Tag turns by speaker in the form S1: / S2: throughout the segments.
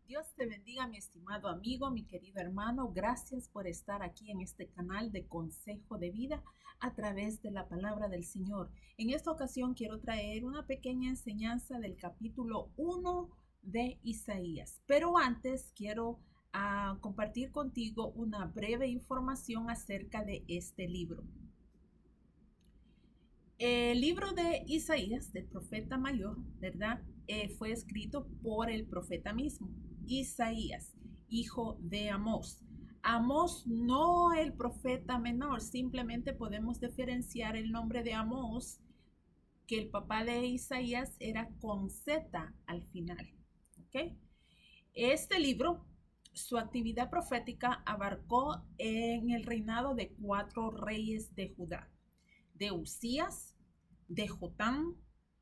S1: Dios te bendiga, mi estimado amigo, mi querido hermano. Gracias por estar aquí en este canal de Consejo de Vida a través de la palabra del Señor. En esta ocasión quiero traer una pequeña enseñanza del capítulo 1 de Isaías. Pero antes quiero compartir contigo una breve información acerca de este libro. El libro de Isaías, del profeta mayor, ¿verdad? Fue escrito por el profeta mismo, Isaías, hijo de Amós. Amós, no el profeta menor, simplemente podemos diferenciar el nombre de Amós, que el papá de Isaías era con Z al final. ¿Ok? Este libro, su actividad profética abarcó en el reinado de 4 reyes de Judá, de Usías, de Jotam,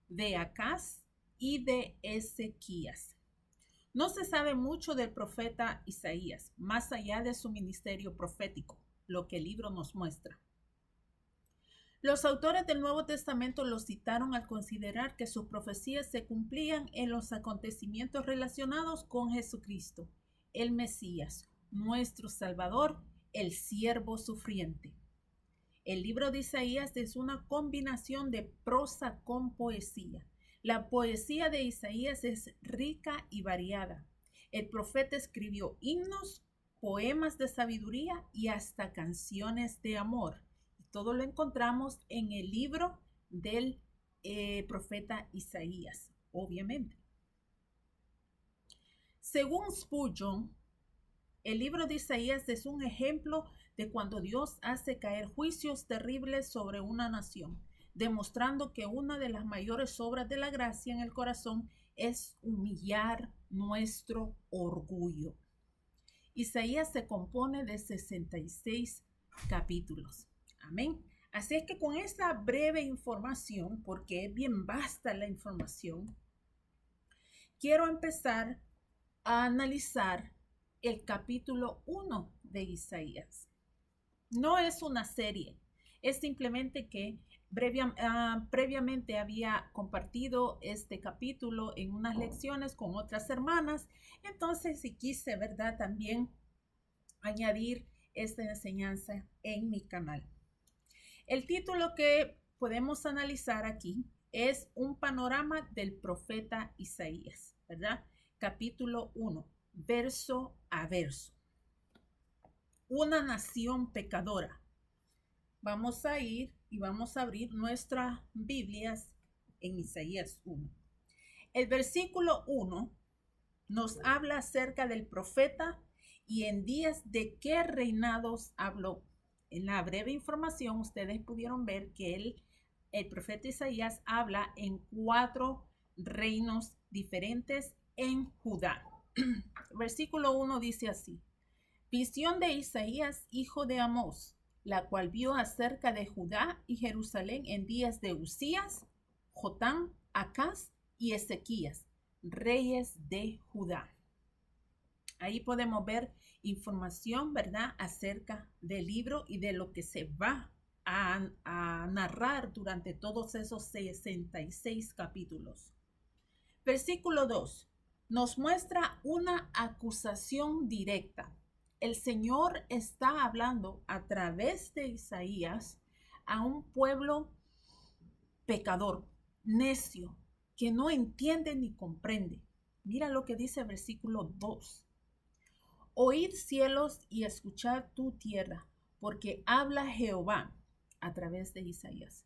S1: de Acaz y de Ezequías. No se sabe mucho del profeta Isaías, más allá de su ministerio profético, lo que el libro nos muestra. Los autores del Nuevo Testamento lo citaron al considerar que sus profecías se cumplían en los acontecimientos relacionados con Jesucristo, el Mesías, nuestro Salvador, el siervo sufriente. El libro de Isaías es una combinación de prosa con poesía. La poesía de Isaías es rica y variada. El profeta escribió himnos, poemas de sabiduría y hasta canciones de amor. Y todo lo encontramos en el libro del profeta Isaías, obviamente. Según Spurgeon, el libro de Isaías es un ejemplo de cuando Dios hace caer juicios terribles sobre una nación, demostrando que una de las mayores obras de la gracia en el corazón es humillar nuestro orgullo. Isaías se compone de 66 capítulos. Amén. Así es que con esta breve información, porque es bien vasta la información, quiero empezar a analizar el capítulo 1 de Isaías. No es una serie, es simplemente que previamente había compartido este capítulo en unas lecciones con otras hermanas, entonces sí quise, ¿verdad?, también añadir esta enseñanza en mi canal. El título que podemos analizar aquí es un panorama del profeta Isaías, ¿verdad? Capítulo 1, verso a verso. Una nación pecadora. Vamos a ir y vamos a abrir nuestras Biblias en Isaías 1. El versículo 1 nos habla acerca del profeta y en días de qué reinados habló. En la breve información ustedes pudieron ver que el profeta Isaías habla en 4 reinos diferentes en Judá. Versículo 1 dice así: visión de Isaías, hijo de Amós, la cual vio acerca de Judá y Jerusalén en días de Usías, Jotam, Acaz y Ezequías, reyes de Judá. Ahí podemos ver información, ¿verdad?, acerca del libro y de lo que se va a narrar durante todos esos 66 capítulos. Versículo 2 nos muestra una acusación directa. El Señor está hablando a través de Isaías a un pueblo pecador, necio, que no entiende ni comprende. Mira lo que dice el versículo 2. Oíd cielos y escuchad tu tierra, porque habla Jehová a través de Isaías.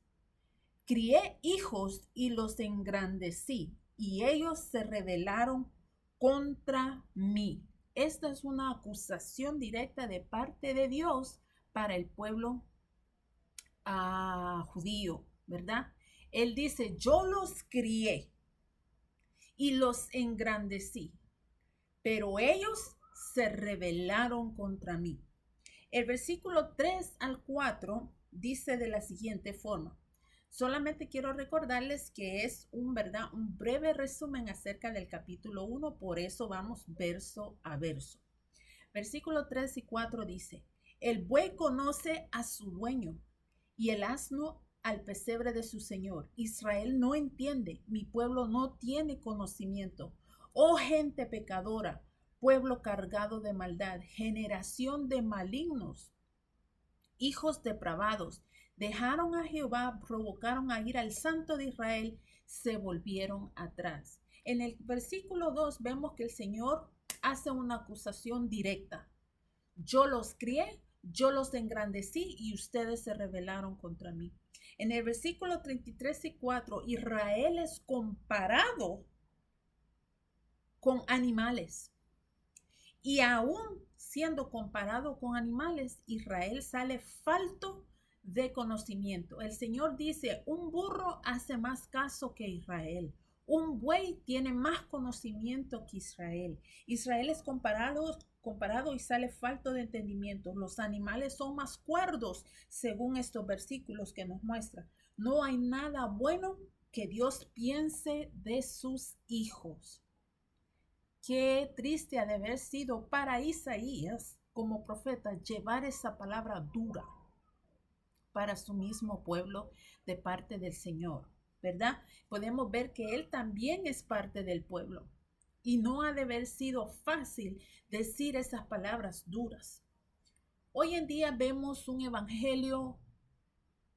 S1: Crié hijos y los engrandecí, y ellos se rebelaron contra mí. Esta es una acusación directa de parte de Dios para el pueblo judío, ¿verdad? Él dice, yo los crié y los engrandecí, pero ellos se rebelaron contra mí. El versículo 3 al 4 dice de la siguiente forma. Solamente quiero recordarles que es un breve resumen acerca del capítulo 1, por eso vamos verso a verso. Versículo 3 y 4 dice, el buey conoce a su dueño y el asno al pesebre de su señor. Israel no entiende, mi pueblo no tiene conocimiento. Oh gente pecadora, pueblo cargado de maldad, generación de malignos, hijos depravados, dejaron a Jehová, provocaron a ir al Santo de Israel, se volvieron atrás. En el versículo 2 vemos que el Señor hace una acusación directa. Yo los crié, yo los engrandecí y ustedes se rebelaron contra mí. En el versículo 33 y 4, Israel es comparado con animales. Y aún siendo comparado con animales, Israel sale falto de conocimiento. El Señor dice, un burro hace más caso que Israel. Un buey tiene más conocimiento que Israel. Israel es comparado y sale falto de entendimiento. Los animales son más cuerdos, según estos versículos que nos muestran. No hay nada bueno que Dios piense de sus hijos. Qué triste ha de haber sido para Isaías como profeta llevar esa palabra dura para su mismo pueblo de parte del Señor, ¿verdad? Podemos ver que él también es parte del pueblo y no ha de haber sido fácil decir esas palabras duras. Hoy en día vemos un evangelio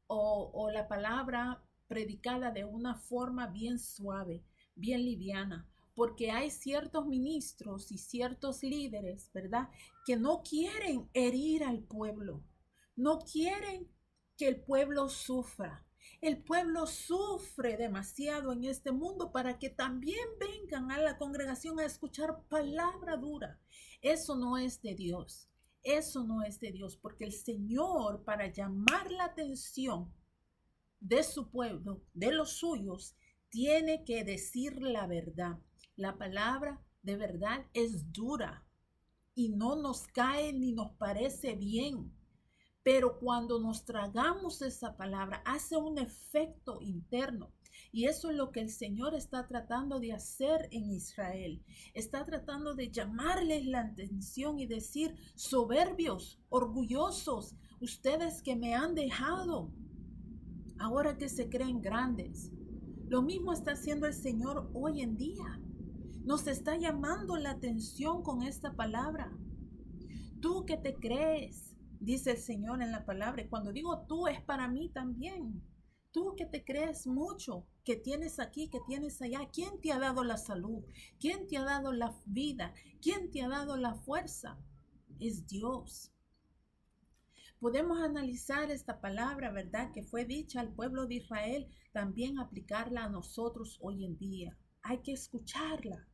S1: o la palabra predicada de una forma bien suave, bien liviana, porque hay ciertos ministros y ciertos líderes, ¿verdad?, que no quieren herir al pueblo, no quieren que el pueblo sufra. El pueblo sufre demasiado en este mundo para que también vengan a la congregación a escuchar palabra dura. Eso no es de Dios. Eso no es de Dios, porque el Señor, para llamar la atención de su pueblo, de los suyos, tiene que decir la verdad. La palabra de verdad es dura y no nos cae ni nos parece bien. Pero cuando nos tragamos esa palabra, hace un efecto interno. Y eso es lo que el Señor está tratando de hacer en Israel. Está tratando de llamarles la atención y decir, soberbios, orgullosos, ustedes que me han dejado, ahora que se creen grandes. Lo mismo está haciendo el Señor hoy en día. Nos está llamando la atención con esta palabra. Tú que te crees, dice el Señor en la palabra. Y cuando digo tú, es para mí también. Tú que te crees mucho, que tienes aquí, que tienes allá. ¿Quién te ha dado la salud? ¿Quién te ha dado la vida? ¿Quién te ha dado la fuerza? Es Dios. Podemos analizar esta palabra, ¿verdad?, que fue dicha al pueblo de Israel, también aplicarla a nosotros hoy en día. Hay que escucharla.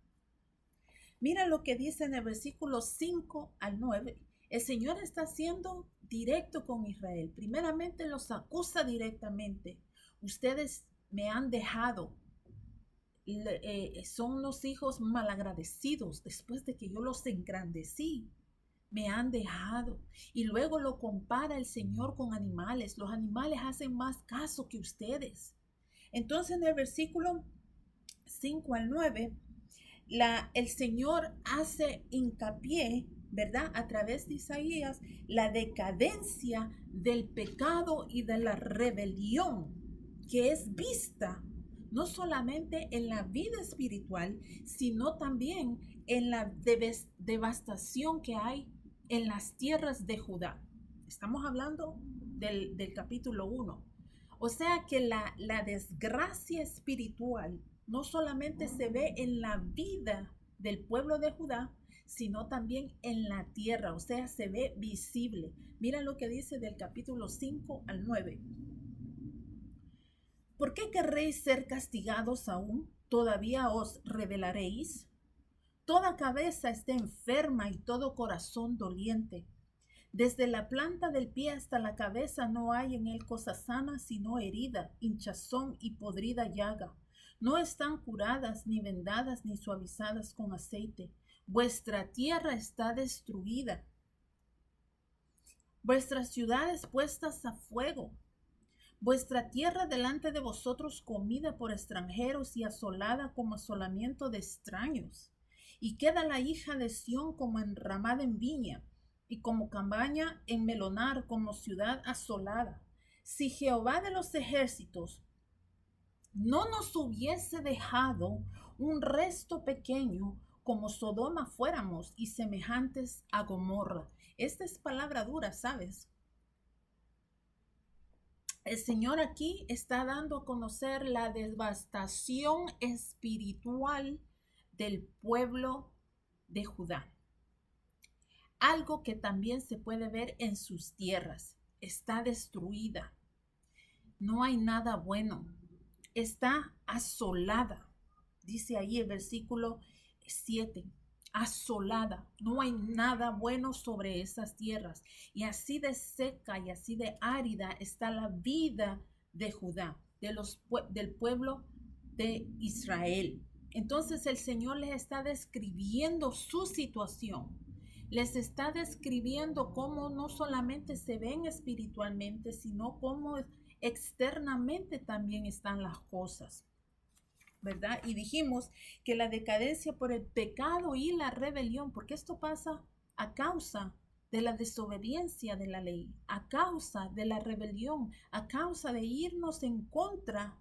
S1: Mira lo que dice en el versículo 5 al 9. El Señor está siendo directo con Israel. Primeramente los acusa directamente. Ustedes me han dejado. Son los hijos malagradecidos después de que yo los engrandecí. Me han dejado. Y luego lo compara el Señor con animales. Los animales hacen más caso que ustedes. Entonces en el versículo 5 al 9, el Señor hace hincapié, ¿verdad?, a través de Isaías, la decadencia del pecado y de la rebelión que es vista no solamente en la vida espiritual, sino también en la devastación que hay en las tierras de Judá. Estamos hablando del capítulo 1. O sea que la desgracia espiritual no solamente se ve en la vida del pueblo de Judá, sino también en la tierra, o sea, se ve visible. Mira lo que dice del capítulo 5 al 9. ¿Por qué querréis ser castigados aún? ¿Todavía os rebelaréis? Toda cabeza está enferma y todo corazón doliente. Desde la planta del pie hasta la cabeza no hay en él cosa sana, sino herida, hinchazón y podrida llaga. No están curadas, ni vendadas, ni suavizadas con aceite. Vuestra tierra está destruida, vuestras ciudades puestas a fuego. Vuestra tierra delante de vosotros comida por extranjeros y asolada como asolamiento de extraños. Y queda la hija de Sión como enramada en viña, y como cabaña en melonar, como ciudad asolada. Si Jehová de los ejércitos no nos hubiese dejado un resto pequeño, como Sodoma fuéramos y semejantes a Gomorra. Esta es palabra dura, ¿sabes? El Señor aquí está dando a conocer la devastación espiritual del pueblo de Judá. Algo que también se puede ver en sus tierras. Está destruida. No hay nada bueno. Está asolada. Dice ahí el versículo 7. Asolada. No hay nada bueno sobre esas tierras. Y así de seca y así de árida está la vida de Judá, del pueblo de Israel. Entonces el Señor les está describiendo su situación. Les está describiendo cómo no solamente se ven espiritualmente, sino cómo externamente también están las cosas, ¿verdad? Y dijimos que la decadencia por el pecado y la rebelión, porque esto pasa a causa de la desobediencia de la ley, a causa de la rebelión, a causa de irnos en contra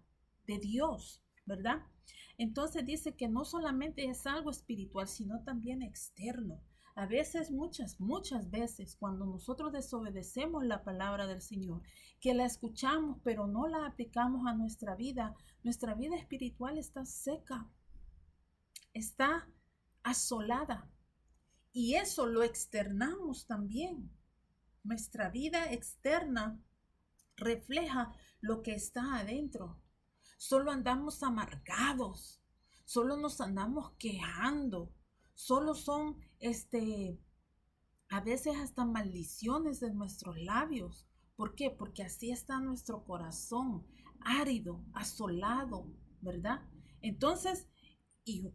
S1: de Dios, ¿verdad? Entonces dice que no solamente es algo espiritual, sino también externo. A veces, muchas veces, cuando nosotros desobedecemos la palabra del Señor, que la escuchamos, pero no la aplicamos a nuestra vida espiritual está seca, está asolada. Y eso lo externamos también. Nuestra vida externa refleja lo que está adentro. Solo andamos amargados, solo nos andamos quejando, solo son a veces hasta maldiciones de nuestros labios. ¿Por qué? Porque así está nuestro corazón, árido, asolado, ¿verdad? Entonces, ¿y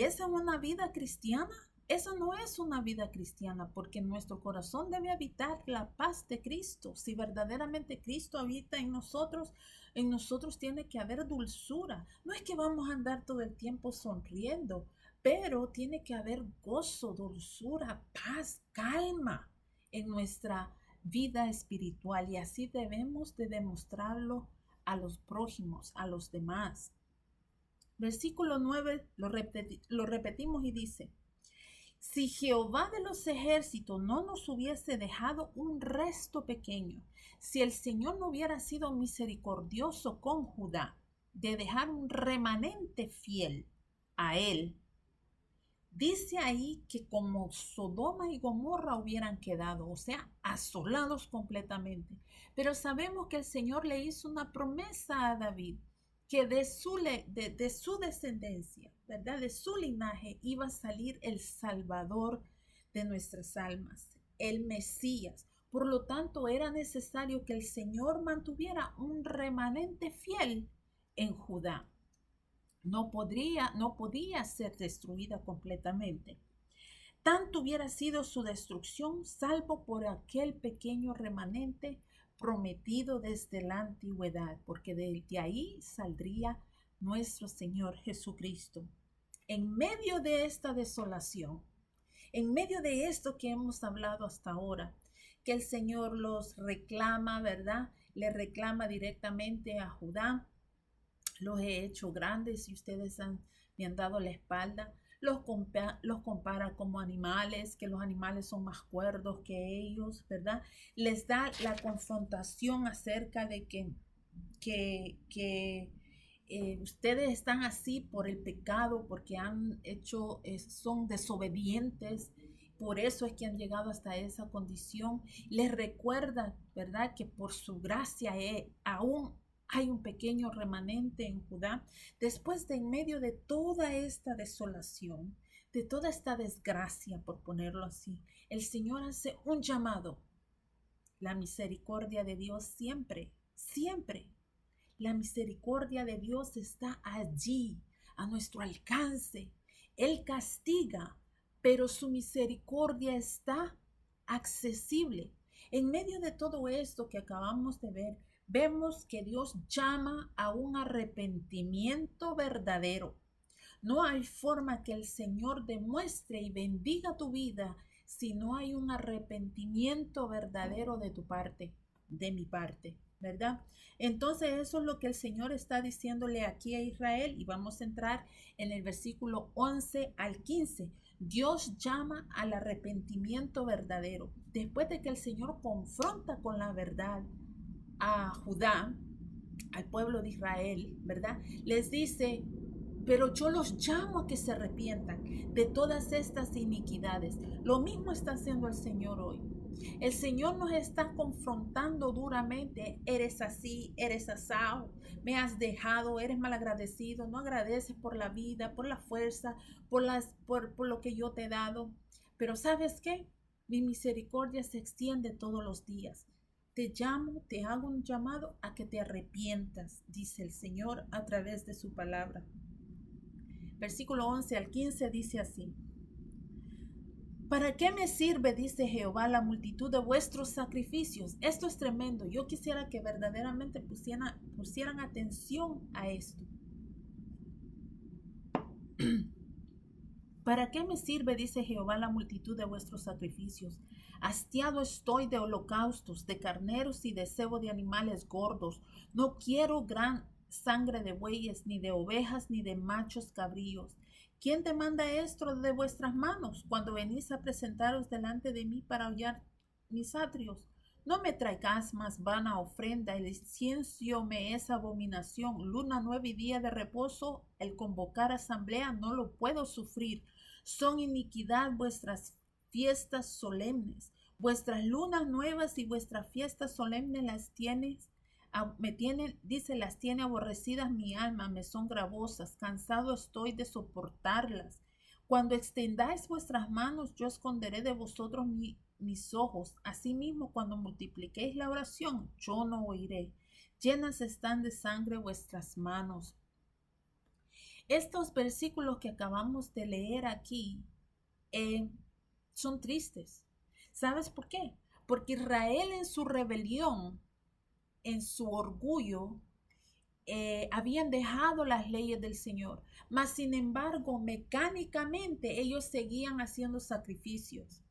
S1: esa es una vida cristiana? Esa no es una vida cristiana, porque en nuestro corazón debe habitar la paz de Cristo. Si verdaderamente Cristo habita en nosotros tiene que haber dulzura. No es que vamos a andar todo el tiempo sonriendo, pero tiene que haber gozo, dulzura, paz, calma en nuestra vida espiritual, y así debemos de demostrarlo a los prójimos, a los demás. Versículo 9 lo repetimos y dice: si Jehová de los ejércitos no nos hubiese dejado un resto pequeño, si el Señor no hubiera sido misericordioso con Judá, de dejar un remanente fiel a él, dice ahí que como Sodoma y Gomorra hubieran quedado, o sea, asolados completamente. Pero sabemos que el Señor le hizo una promesa a David, que de su descendencia, ¿verdad? De su linaje iba a salir el Salvador de nuestras almas, el Mesías. Por lo tanto, era necesario que el Señor mantuviera un remanente fiel en Judá. No podía ser destruida completamente. Tanto hubiera sido su destrucción, salvo por aquel pequeño remanente prometido desde la antigüedad, porque de ahí saldría nuestro Señor Jesucristo. En medio de esta desolación, en medio de esto que hemos hablado hasta ahora, que el Señor los reclama, ¿verdad? Le reclama directamente a Judá: los he hecho grandes y ustedes me han dado la espalda. Los compara como animales, que los animales son más cuerdos que ellos, ¿verdad? Les da la confrontación acerca de que ustedes están así por el pecado, porque son desobedientes. Por eso es que han llegado hasta esa condición. Les recuerda, ¿verdad?, que por su gracia aún hay un pequeño remanente en Judá. Después de en medio de toda esta desolación, de toda esta desgracia, por ponerlo así, el Señor hace un llamado. La misericordia de Dios siempre, siempre. La misericordia de Dios está allí, a nuestro alcance. Él castiga, pero su misericordia está accesible. En medio de todo esto que acabamos de ver, vemos que Dios llama a un arrepentimiento verdadero. No hay forma que el Señor demuestre y bendiga tu vida si no hay un arrepentimiento verdadero de tu parte, de mi parte. ¿verdad? Entonces eso es lo que el Señor está diciéndole aquí a Israel y vamos a entrar en el versículo 11 al 15. Dios llama al arrepentimiento verdadero. Después de que el Señor confronta con la verdad a Judá, al pueblo de Israel, ¿verdad? Les dice, pero yo los llamo a que se arrepientan de todas estas iniquidades. Lo mismo está haciendo el Señor hoy. El Señor nos está confrontando duramente. Eres así, eres asado, me has dejado, eres malagradecido, no agradeces por la vida, por la fuerza, por lo que yo te he dado. Pero ¿sabes qué? Mi misericordia se extiende todos los días. Te llamo, te hago un llamado a que te arrepientas, dice el Señor a través de su palabra. Versículo 11 al 15 dice así. ¿Para qué me sirve, dice Jehová, la multitud de vuestros sacrificios? Esto es tremendo. Yo quisiera que verdaderamente pusieran atención a esto. ¿Para qué me sirve, dice Jehová, la multitud de vuestros sacrificios? Hastiado estoy de holocaustos, de carneros y de cebo de animales gordos. No quiero gran sangre de bueyes, ni de ovejas, ni de machos cabríos. ¿Quién demanda esto de vuestras manos cuando venís a presentaros delante de mí para hollar mis atrios? No me traigas más vana ofrenda, el incienso me es abominación. Luna nueva y día de reposo, el convocar asamblea no lo puedo sufrir. Son iniquidad vuestras fiestas solemnes. Vuestras lunas nuevas y vuestras fiestas solemnes las tiene aborrecidas mi alma, me son gravosas, cansado estoy de soportarlas. Cuando extendáis vuestras manos, yo esconderé de vosotros mis ojos. Asimismo, cuando multipliquéis la oración, yo no oiré. Llenas están de sangre vuestras manos. Estos versículos que acabamos de leer aquí son tristes. ¿Sabes por qué? Porque Israel en su rebelión, en su orgullo, habían dejado las leyes del Señor, mas sin embargo mecánicamente ellos seguían haciendo sacrificios,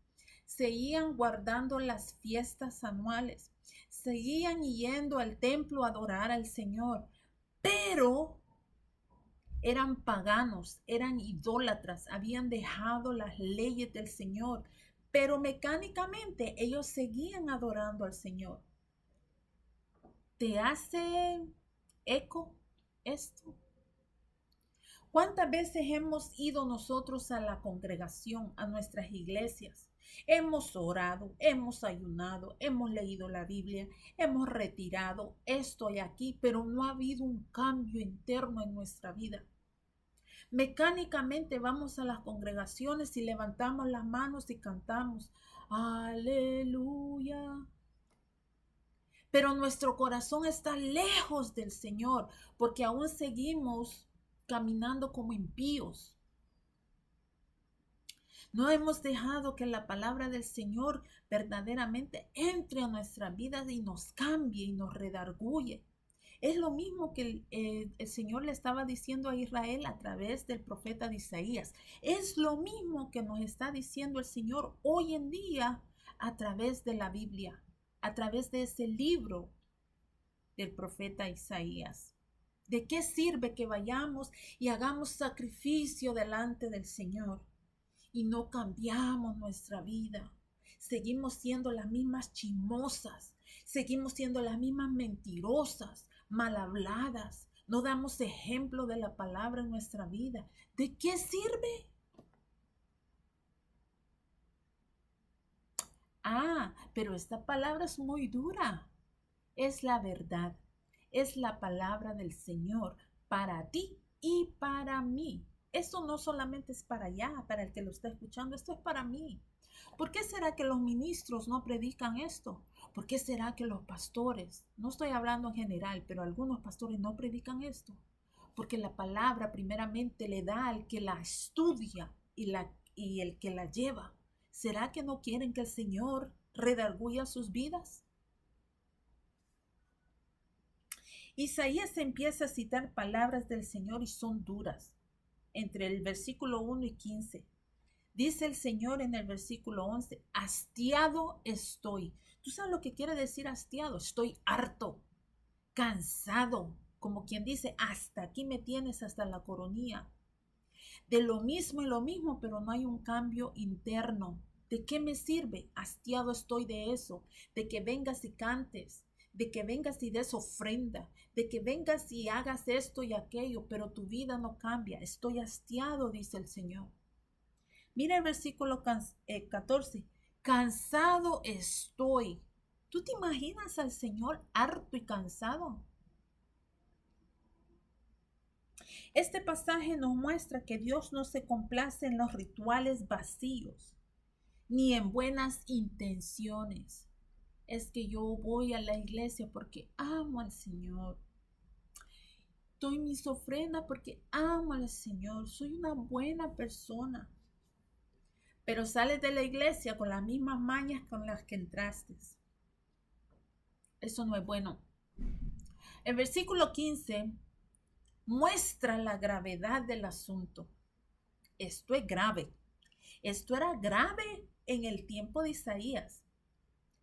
S1: seguían guardando las fiestas anuales, seguían yendo al templo a adorar al Señor, pero eran paganos, eran idólatras, habían dejado las leyes del Señor, pero mecánicamente ellos seguían adorando al Señor. ¿Te hace eco esto? ¿Cuántas veces hemos ido nosotros a la congregación, a nuestras iglesias? Hemos orado, hemos ayunado, hemos leído la Biblia, hemos retirado esto y aquí, pero no ha habido un cambio interno en nuestra vida. Mecánicamente vamos a las congregaciones y levantamos las manos y cantamos, aleluya. Pero nuestro corazón está lejos del Señor porque aún seguimos caminando como impíos. No hemos dejado que la palabra del Señor verdaderamente entre a nuestras vidas y nos cambie y nos redarguye. Es lo mismo que el Señor le estaba diciendo a Israel a través del profeta de Isaías. Es lo mismo que nos está diciendo el Señor hoy en día a través de la Biblia, a través de ese libro del profeta Isaías. ¿De qué sirve que vayamos y hagamos sacrificio delante del Señor y no cambiamos nuestra vida? Seguimos siendo las mismas chismosas, seguimos siendo las mismas mentirosas, mal habladas, no damos ejemplo de la palabra en nuestra vida. ¿De qué sirve? Pero esta palabra es muy dura. Es la verdad, es la palabra del Señor para ti y para mí. Esto no solamente es para allá, para el que lo está escuchando, esto es para mí. ¿Por qué será que los ministros no predican esto? ¿Por qué será que los pastores, no estoy hablando en general, pero algunos pastores no predican esto? Porque la palabra primeramente le da al que la estudia y el que la lleva. ¿Será que no quieren que el Señor redarguya sus vidas? Isaías empieza a citar palabras del Señor y son duras. Entre el versículo 1 y 15. Dice el Señor en el versículo 11, hastiado estoy. ¿Tú sabes lo que quiere decir hastiado? Estoy harto. cansado, como quien dice, hasta aquí me tienes, hasta la coronilla, de lo mismo y lo mismo, pero no hay un cambio interno. ¿De qué me sirve? Hastiado estoy de eso, de que vengas y cantes, de que vengas y des ofrenda, de que vengas y hagas esto y aquello, pero tu vida no cambia. Estoy hastiado, dice el Señor. Mira el versículo 14. Cansado estoy. ¿Tú te imaginas al Señor harto y cansado? Este pasaje nos muestra que Dios no se complace en los rituales vacíos, ni en buenas intenciones. Es que yo voy a la iglesia porque amo al Señor. Doy mis ofrendas porque amo al Señor. Soy una buena persona. Pero sales de la iglesia con las mismas mañas con las que entraste. Eso no es bueno. El versículo 15 muestra la gravedad del asunto. Esto es grave. Esto era grave en el tiempo de Isaías.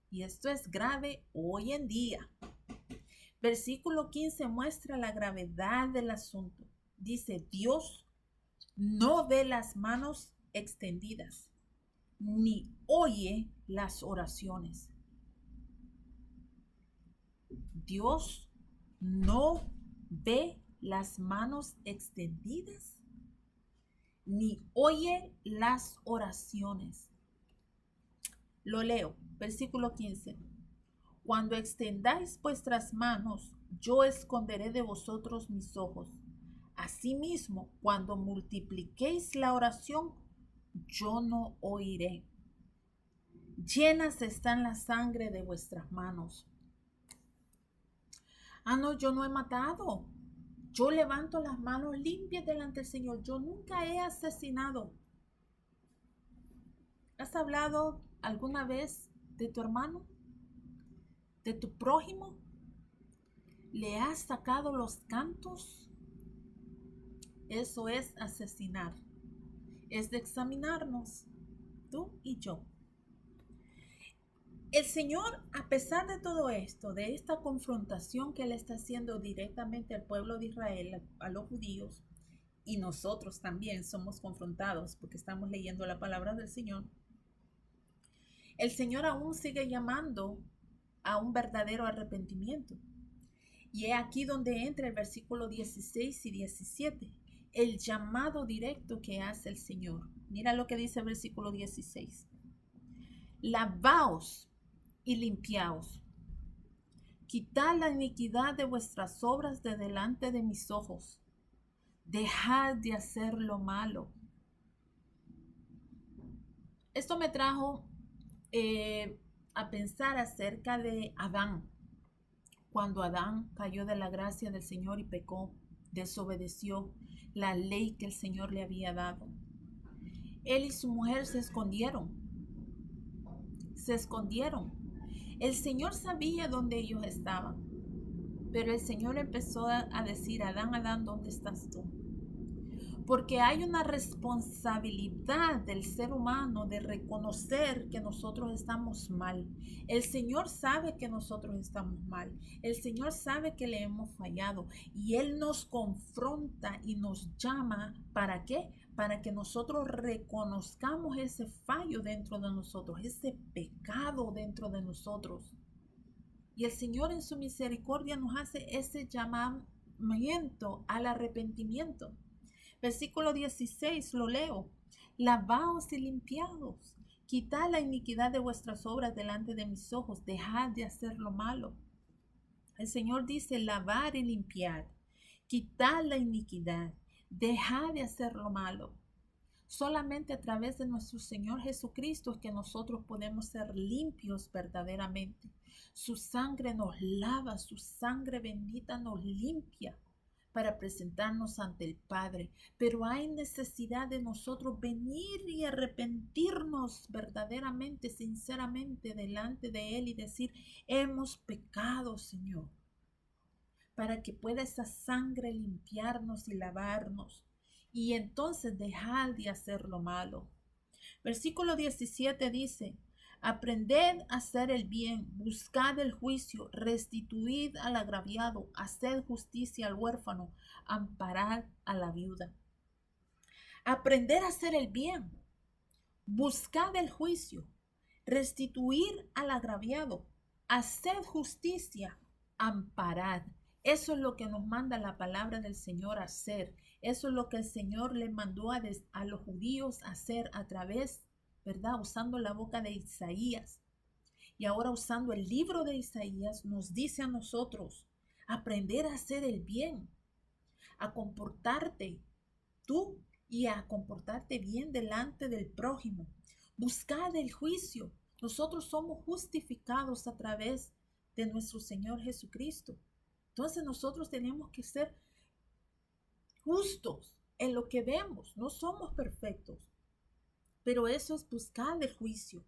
S1: Y esto es grave hoy en día. Versículo 15 muestra la gravedad del asunto. Dice, Dios no ve las manos extendidas, ni oye las oraciones. Dios no ve las manos extendidas, ni oye las oraciones. Lo leo, versículo 15. Cuando extendáis vuestras manos, yo esconderé de vosotros mis ojos. Asimismo, cuando multipliquéis la oración, yo no oiré. Llenas están la sangre de vuestras manos. No, yo no he matado. Yo levanto las manos limpias delante del Señor. Yo nunca he asesinado. ¿Has hablado alguna vez de tu hermano? ¿De tu prójimo? ¿Le has sacado los cantos? Eso es asesinar. Es de examinarnos, tú y yo. El Señor, a pesar de todo esto, de esta confrontación que Él está haciendo directamente al pueblo de Israel, a los judíos, y nosotros también somos confrontados porque estamos leyendo la palabra del Señor, el Señor aún sigue llamando a un verdadero arrepentimiento. Y es aquí donde entra el versículo 16 y 17, el llamado directo que hace el Señor. Mira lo que dice el versículo 16. Lavaos y limpiaos. Quitad la iniquidad de vuestras obras de delante de mis ojos. Dejad de hacer lo malo. Esto me trajo a pensar acerca de Adán. Cuando Adán cayó de la gracia del Señor y pecó, desobedeció la ley que el Señor le había dado. Él y su mujer se escondieron. El Señor sabía dónde ellos estaban, pero el Señor empezó a decir, Adán, Adán, ¿dónde estás tú? Porque hay una responsabilidad del ser humano de reconocer que nosotros estamos mal. El Señor sabe que nosotros estamos mal. El Señor sabe que le hemos fallado. Y Él nos confronta y nos llama. ¿Para qué? Para que nosotros reconozcamos ese fallo dentro de nosotros, ese pecado dentro de nosotros. Y el Señor en su misericordia nos hace ese llamamiento al arrepentimiento. Versículo 16, lo leo. Lavaos y limpiaos. Quitad la iniquidad de vuestras obras delante de mis ojos. Dejad de hacer lo malo. El Señor dice lavar y limpiar. Quitad la iniquidad. Dejad de hacer lo malo. Solamente a través de nuestro Señor Jesucristo es que nosotros podemos ser limpios verdaderamente. Su sangre nos lava, su sangre bendita nos limpia para presentarnos ante el Padre. Pero hay necesidad de nosotros venir y arrepentirnos verdaderamente, sinceramente delante de Él y decir, hemos pecado, Señor, para que pueda esa sangre limpiarnos y lavarnos. Y entonces dejar de hacer lo malo. Versículo 17 dice, Aprended a hacer el bien, buscad el juicio, restituid al agraviado, haced justicia al huérfano, amparad a la viuda. Aprender a hacer el bien, buscad el juicio, restituir al agraviado, haced justicia, amparad. Eso es lo que nos manda la palabra del Señor a hacer. Eso es lo que el Señor le mandó a los judíos a hacer a través, ¿verdad? Usando la boca de Isaías. Y ahora usando el libro de Isaías nos dice a nosotros aprender a hacer el bien, a comportarte tú y a comportarte bien delante del prójimo. Buscad el juicio. Nosotros somos justificados a través de nuestro Señor Jesucristo. Entonces nosotros tenemos que ser justos en lo que vemos. No somos perfectos, pero eso es buscar el juicio.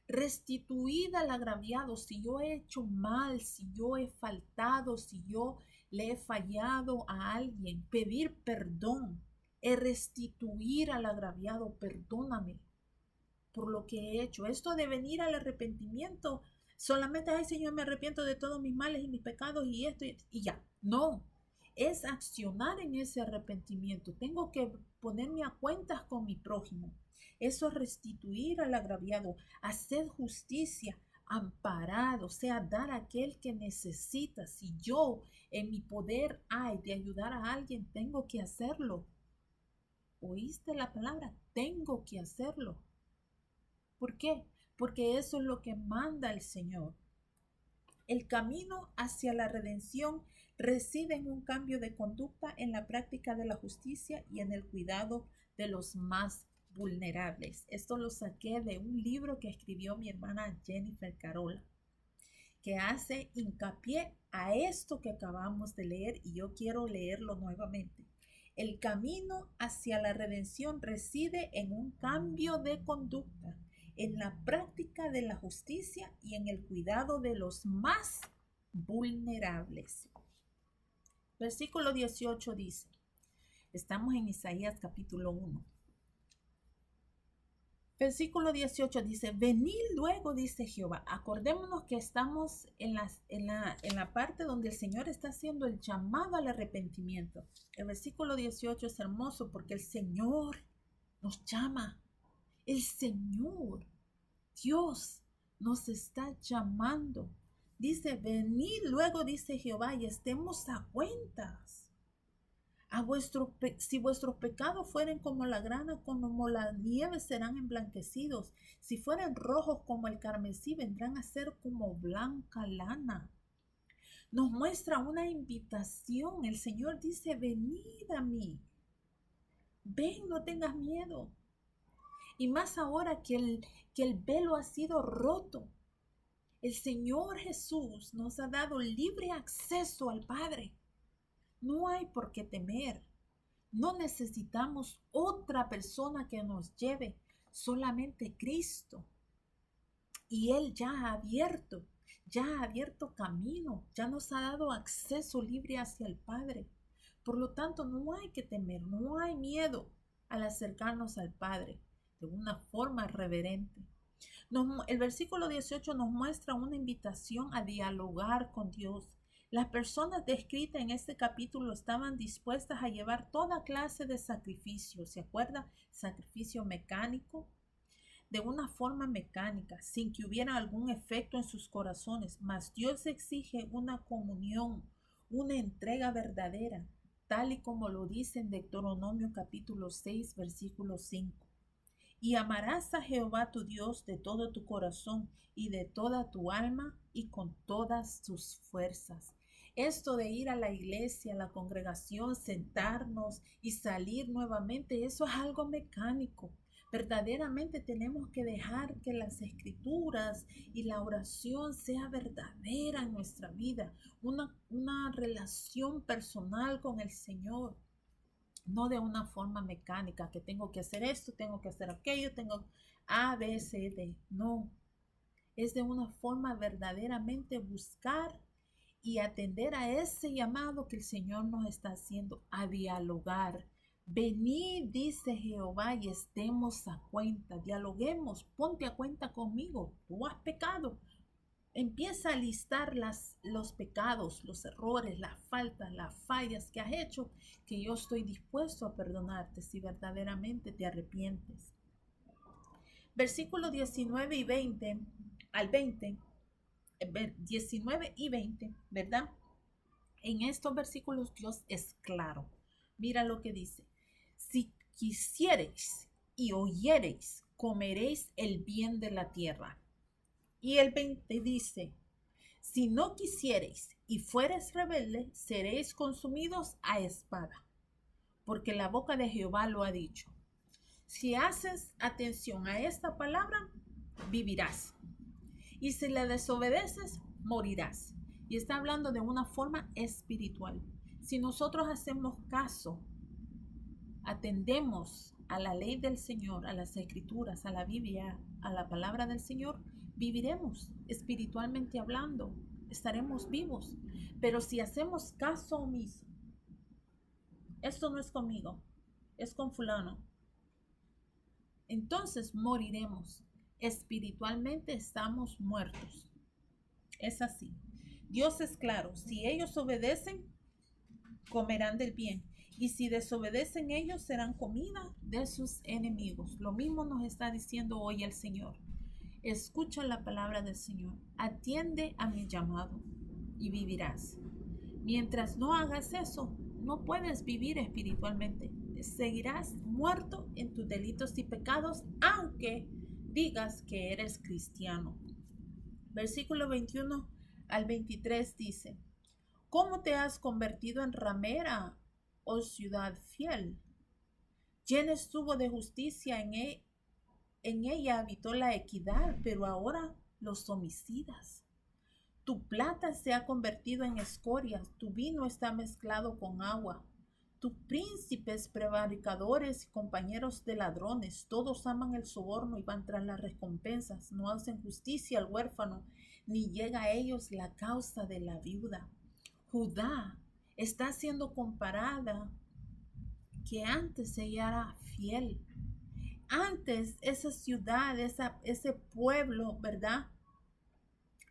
S1: Restituir al agraviado. Si yo he hecho mal, si yo he faltado, si yo le he fallado a alguien, pedir perdón, restituir al agraviado, perdóname por lo que he hecho. Esto de venir al arrepentimiento, solamente, ay Señor, me arrepiento de todos mis males y mis pecados y esto y ya. No, es accionar en ese arrepentimiento. Tengo que ponerme a cuentas con mi prójimo. Eso es restituir al agraviado, hacer justicia, amparado, o sea, dar a aquel que necesita. Si yo en mi poder hay de ayudar a alguien, tengo que hacerlo. ¿Oíste la palabra? Tengo que hacerlo. ¿Por qué? Porque eso es lo que manda el Señor. El camino hacia la redención reside en un cambio de conducta, en la práctica de la justicia y en el cuidado de los más vulnerables. Esto lo saqué de un libro que escribió mi hermana Jennifer Carola, que hace hincapié a esto que acabamos de leer y yo quiero leerlo nuevamente. El camino hacia la redención reside en un cambio de conducta, en la práctica de la justicia y en el cuidado de los más vulnerables. Versículo 18 dice, estamos en Isaías capítulo 1. Versículo 18 dice, venid luego, dice Jehová. Acordémonos que estamos en la parte donde el Señor está haciendo el llamado al arrepentimiento. El versículo 18 es hermoso porque el Señor nos llama. El Señor, Dios, nos está llamando. Dice, venid luego, dice Jehová, y estemos a cuentas. Si vuestros pecados fueren como la grana, como la nieve, serán emblanquecidos. Si fueren rojos como el carmesí, vendrán a ser como blanca lana. Nos muestra una invitación. El Señor dice, venid a mí. Ven, no tengas miedo. Y más ahora que el velo ha sido roto. El Señor Jesús nos ha dado libre acceso al Padre. No hay por qué temer. No necesitamos otra persona que nos lleve, solamente Cristo. Y Él ya ha abierto camino, ya nos ha dado acceso libre hacia el Padre. Por lo tanto, no hay que temer, no hay miedo al acercarnos al Padre de una forma reverente. El versículo 18 nos muestra una invitación a dialogar con Dios. Las personas descritas en este capítulo estaban dispuestas a llevar toda clase de sacrificios. ¿Se acuerda? Sacrificio mecánico, de una forma mecánica, sin que hubiera algún efecto en sus corazones. Mas Dios exige una comunión, una entrega verdadera, tal y como lo dice en Deuteronomio capítulo 6, versículo 5. Y amarás a Jehová tu Dios de todo tu corazón y de toda tu alma y con todas tus fuerzas. Esto de ir a la iglesia, a la congregación, sentarnos y salir nuevamente, eso es algo mecánico. Verdaderamente tenemos que dejar que las escrituras y la oración sea verdadera en nuestra vida, una relación personal con el Señor. No de una forma mecánica, que tengo que hacer esto, tengo que hacer aquello, tengo A, B, C, D. No, es de una forma verdaderamente buscar y atender a ese llamado que el Señor nos está haciendo a dialogar, Venid, dice Jehová, y estemos a cuenta, dialoguemos, ponte a cuenta conmigo, tú has pecado. Empieza a listar los pecados, los errores, las faltas, las fallas que has hecho, que yo estoy dispuesto a perdonarte si verdaderamente te arrepientes. Versículos 19 y 20 al 20, 19 y 20, ¿verdad? En estos versículos Dios es claro. Mira lo que dice. Si quisiereis y oyereis, comeréis el bien de la tierra. Y el 20 dice, si no quisiereis y fuereis rebelde, seréis consumidos a espada, porque la boca de Jehová lo ha dicho. Si haces atención a esta palabra, vivirás. Y si la desobedeces, morirás. Y está hablando de una forma espiritual. Si nosotros hacemos caso, atendemos a la ley del Señor, a las escrituras, a la Biblia, a la palabra del Señor, viviremos espiritualmente hablando, estaremos vivos. Pero si hacemos caso omiso, esto no es conmigo, es con fulano, entonces moriremos. Espiritualmente estamos muertos. Es así. Dios es claro, si ellos obedecen, comerán del bien. Y si desobedecen ellos, serán comida de sus enemigos. Lo mismo nos está diciendo hoy el Señor. Escucha la palabra del Señor. Atiende a mi llamado y vivirás. Mientras no hagas eso, no puedes vivir espiritualmente. Seguirás muerto en tus delitos y pecados, aunque digas que eres cristiano. Versículo 21 al 23 dice, ¿cómo te has convertido en ramera, oh ciudad fiel? Llena estuvo de justicia, en ella habitó la equidad, pero ahora los homicidas. Tu plata se ha convertido en escoria, tu vino está mezclado con agua. Tus príncipes prevaricadores y compañeros de ladrones, todos aman el soborno y van tras las recompensas, no hacen justicia al huérfano, ni llega a ellos la causa de la viuda. Judá está siendo comparada que antes ella era fiel. Antes esa ciudad, ese pueblo, ¿verdad?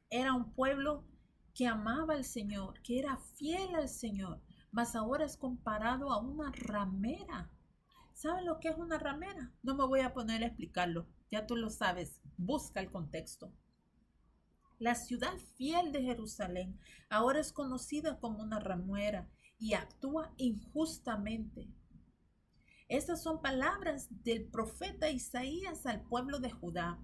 S1: Era un pueblo que amaba al Señor, que era fiel al Señor, mas ahora es comparado a una ramera. ¿Saben lo que es una ramera? No me voy a poner a explicarlo, ya tú lo sabes, busca el contexto. La ciudad fiel de Jerusalén ahora es conocida como una ramera y actúa injustamente. Estas son palabras del profeta Isaías al pueblo de Judá.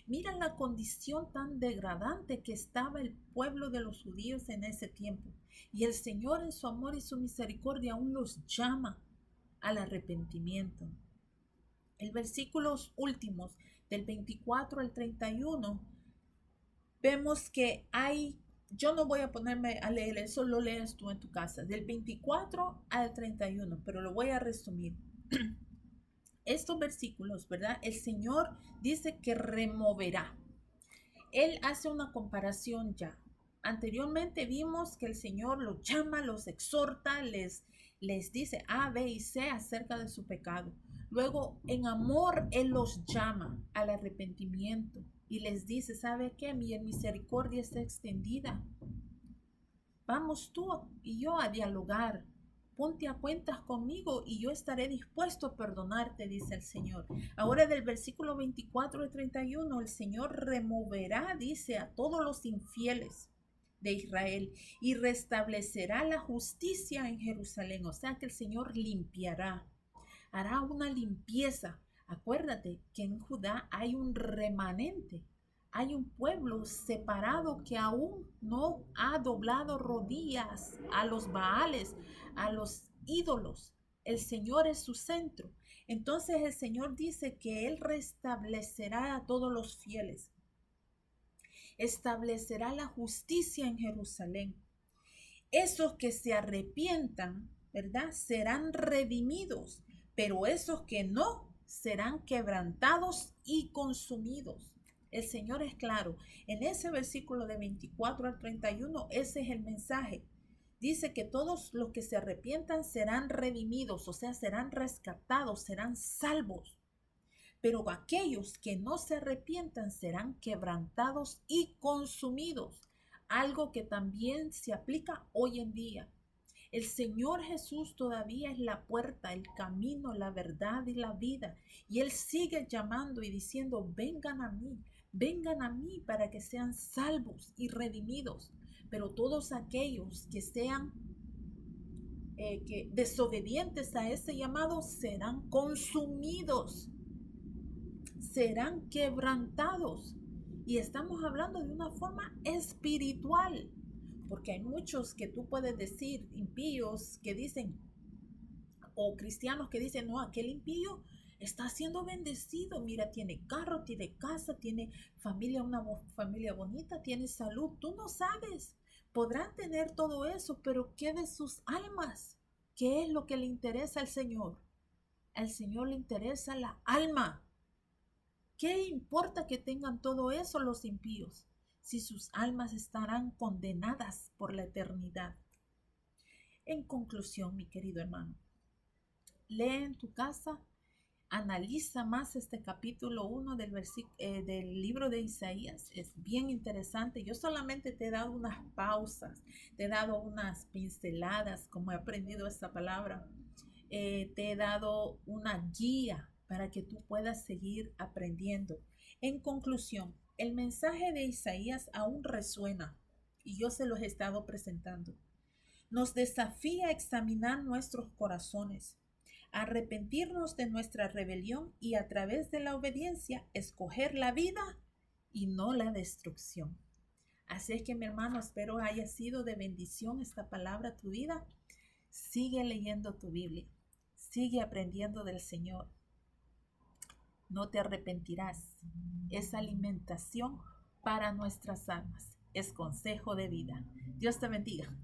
S1: Mira la condición tan degradante que estaba el pueblo de los judíos en ese tiempo. Y el Señor en su amor y su misericordia aún los llama al arrepentimiento. El versículos últimos del 24 al 31 vemos que yo no voy a ponerme a leer, eso lo lees tú en tu casa, del 24 al 31, pero lo voy a resumir. Estos versículos, ¿verdad? El Señor dice que removerá. Él hace una comparación ya. Anteriormente vimos que el Señor los llama, los exhorta, les dice A, B y C acerca de su pecado. Luego, en amor, Él los llama al arrepentimiento y les dice, ¿sabe qué? Mi misericordia está extendida. Vamos tú y yo a dialogar. Ponte a cuentas conmigo y yo estaré dispuesto a perdonarte, dice el Señor. Ahora del versículo 24 al 31, el Señor removerá, dice, a todos los infieles de Israel y restablecerá la justicia en Jerusalén. O sea que el Señor limpiará, hará una limpieza. Acuérdate que en Judá hay un remanente. Hay un pueblo separado que aún no ha doblado rodillas a los Baales, a los ídolos. El Señor es su centro. Entonces el Señor dice que Él restablecerá a todos los fieles. Establecerá la justicia en Jerusalén. Esos que se arrepientan, ¿verdad? Serán redimidos, pero esos que no serán quebrantados y consumidos. El Señor es claro. En ese versículo de 24 al 31, ese es el mensaje. Dice que todos los que se arrepientan serán redimidos, o sea, serán rescatados, serán salvos. Pero aquellos que no se arrepientan serán quebrantados y consumidos. Algo que también se aplica hoy en día. El Señor Jesús todavía es la puerta, el camino, la verdad y la vida. Y Él sigue llamando y diciendo, vengan a mí para que sean salvos y redimidos. Pero todos aquellos que sean desobedientes a ese llamado serán consumidos, serán quebrantados. Y estamos hablando de una forma espiritual, porque hay muchos que tú puedes decir, impíos, que dicen, o cristianos que dicen, no, aquel impío está siendo bendecido, mira, tiene carro, tiene casa, tiene familia, una familia bonita, tiene salud. Tú no sabes, podrán tener todo eso, pero ¿qué de sus almas? ¿Qué es lo que le interesa al Señor? Al Señor le interesa la alma. ¿Qué importa que tengan todo eso los impíos, si sus almas estarán condenadas por la eternidad? En conclusión, mi querido hermano, lee en tu casa, analiza más este capítulo 1 del libro de Isaías. Es bien interesante. Yo solamente te he dado unas pausas, te he dado unas pinceladas, como he aprendido esta palabra. Te he dado una guía para que tú puedas seguir aprendiendo. En conclusión, el mensaje de Isaías aún resuena y yo se los he estado presentando. Nos desafía a examinar nuestros corazones, a arrepentirnos de nuestra rebelión y a través de la obediencia escoger la vida y no la destrucción. Así es que, mi hermano, espero haya sido de bendición esta palabra a tu vida. Sigue leyendo tu Biblia, sigue aprendiendo del Señor. No te arrepentirás. Es alimentación para nuestras almas. Es consejo de vida. Dios te bendiga.